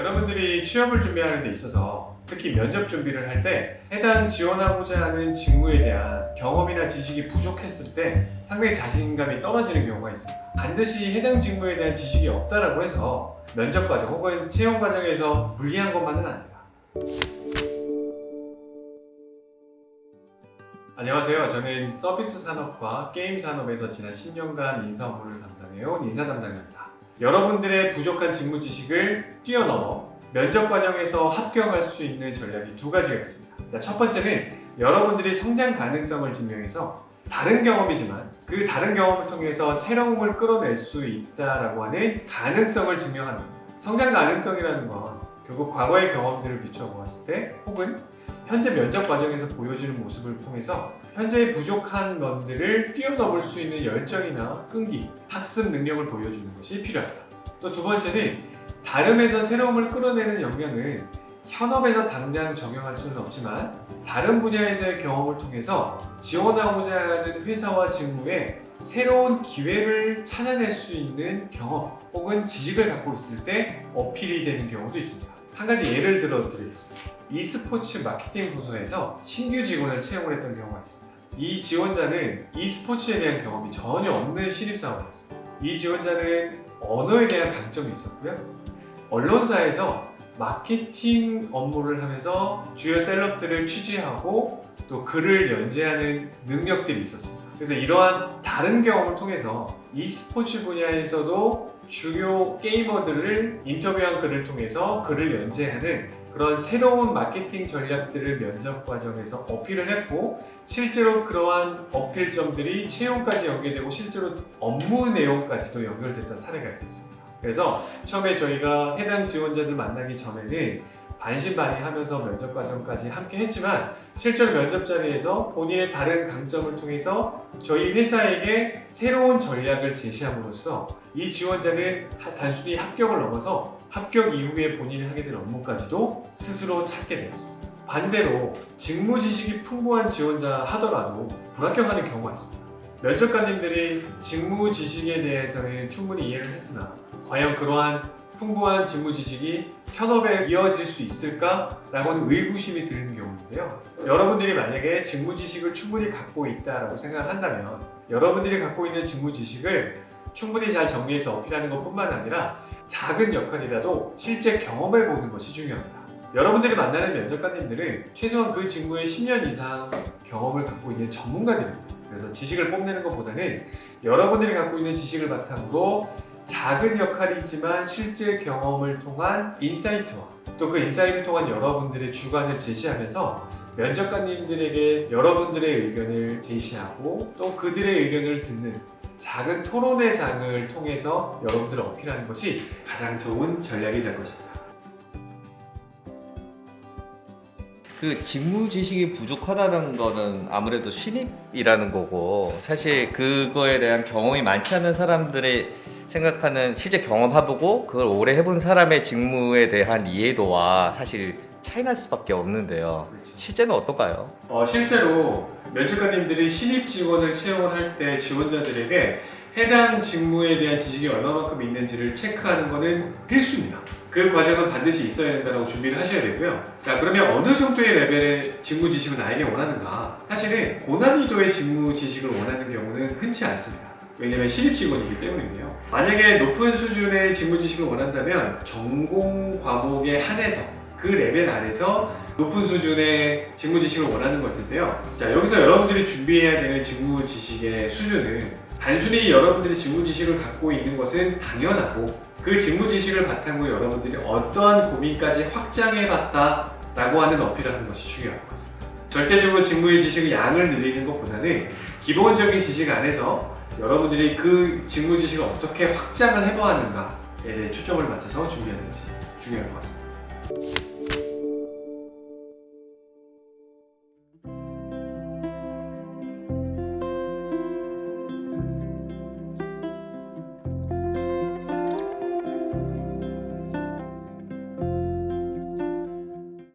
여러분들이 취업을 준비하는 데 있어서 특히 면접 준비를 할 때 해당 지원하고자 하는 직무에 대한 경험이나 지식이 부족했을 때 상당히 자신감이 떨어지는 경우가 있습니다. 반드시 해당 직무에 대한 지식이 없다라고 해서 면접 과정 혹은 채용 과정에서 불리한 것만은 아닙니다. 안녕하세요. 저는 서비스 산업과 게임 산업에서 지난 10년간 인사 업무를 담당해온 인사 담당자입니다. 여러분들의 부족한 직무 지식을 뛰어넘어 면접 과정에서 합격할 수 있는 전략이 두 가지가 있습니다. 첫 번째는 여러분들이 성장 가능성을 증명해서 다른 경험이지만 그 다른 경험을 통해서 새로움을 끌어낼 수 있다라고 하는 가능성을 증명하는 겁니다. 성장 가능성이라는 건 결국 과거의 경험들을 비춰보았을 때 혹은 현재 면접 과정에서 보여주는 모습을 통해서 현재의 부족한 면들을 뛰어넘을 수 있는 열정이나 끈기, 학습 능력을 보여주는 것이 필요합니다. 또 두 번째는 다름에서 새로움을 끌어내는 역량은 현업에서 당장 적용할 수는 없지만 다른 분야에서의 경험을 통해서 지원하고자 하는 회사와 직무에 새로운 기회를 찾아낼 수 있는 경험 혹은 지식을 갖고 있을 때 어필이 되는 경우도 있습니다. 한 가지 예를 들어 드리겠습니다. e스포츠 마케팅 부서에서 신규 직원을 채용을 했던 경우가 있습니다. 이 지원자는 e스포츠에 대한 경험이 전혀 없는 신입사원이었습니다. 이 지원자는 언어에 대한 강점이 있었고요. 언론사에서 마케팅 업무를 하면서 주요 셀럽들을 취재하고 또 글을 연재하는 능력들이 있었습니다. 그래서 이러한 다른 경험을 통해서 e스포츠 분야에서도 주요 게이머들을 인터뷰한 글을 통해서 글을 연재하는 그런 새로운 마케팅 전략들을 면접 과정에서 어필을 했고 실제로 그러한 어필점들이 채용까지 연계되고 실제로 업무 내용까지도 연결됐던 사례가 있었습니다. 그래서 처음에 저희가 해당 지원자들 만나기 전에는 반신반의하면서 면접 과정까지 함께 했지만 실제로 면접 자리에서 본인의 다른 강점을 통해서 저희 회사에게 새로운 전략을 제시함으로써 이 지원자는 단순히 합격을 넘어서 합격 이후에 본인이 하게 될 업무까지도 스스로 찾게 되었습니다. 반대로 직무 지식이 풍부한 지원자 하더라도 불합격하는 경우가 있습니다. 면접관님들이 직무 지식에 대해서는 충분히 이해를 했으나 과연 그러한 풍부한 직무 지식이 현업에 이어질 수 있을까라고는 의구심이 드는 경우인데요. 여러분들이 만약에 직무 지식을 충분히 갖고 있다라고 생각을 한다면 여러분들이 갖고 있는 직무 지식을 충분히 잘 정리해서 어필하는 것뿐만 아니라 작은 역할이라도 실제 경험해 보는 것이 중요합니다. 여러분들이 만나는 면접관님들은 최소한 그 직무에 10년 이상 경험을 갖고 있는 전문가들입니다. 그래서 지식을 뽐내는 것보다는 여러분들이 갖고 있는 지식을 바탕으로 작은 역할이지만 실제 경험을 통한 인사이트와 또 그 인사이트를 통한 여러분들의 주관을 제시하면서 면접관님들에게 여러분들의 의견을 제시하고 또 그들의 의견을 듣는 작은 토론의 장을 통해서 여러분들을 어필하는 것이 가장 좋은 전략이 될 것입니다. 그 직무 지식이 부족하다는 거는 아무래도 신입이라는 거고 사실 그거에 대한 경험이 많지 않은 사람들의 생각하는 실제 경험해보고 그걸 오래 해본 사람의 직무에 대한 이해도와 사실 차이 날 수밖에 없는데요. 실제는 어떨까요? 실제로 면접관님들이 신입 직원을 채용을 할 때 지원자들에게 해당 직무에 대한 지식이 얼마만큼 있는지를 체크하는 것은 필수입니다. 그 과정은 반드시 있어야 된다고 준비를 하셔야 되고요. 자, 그러면 어느 정도의 레벨의 직무 지식을 나에게 원하는가? 사실은 고난이도의 직무 지식을 원하는 경우는 흔치 않습니다. 왜냐면 신입 직원이기 때문인데요. 만약에 높은 수준의 직무 지식을 원한다면 전공 과목에 한해서 그 레벨 안에서 높은 수준의 직무 지식을 원하는 걸 텐데요. 자, 여기서 여러분들이 준비해야 되는 직무 지식의 수준은 단순히 여러분들이 직무 지식을 갖고 있는 것은 당연하고 그 직무 지식을 바탕으로 여러분들이 어떠한 고민까지 확장해봤다 라고 하는 어필을 하는 것이 중요할 것 같습니다. 절대적으로 직무의 지식의 양을 늘리는 것보다는 기본적인 지식 안에서 여러분들이 그 직무 지식을 어떻게 확장을 해보았는가에 대해 초점을 맞춰서 준비하는 것이 중요할 것 같습니다.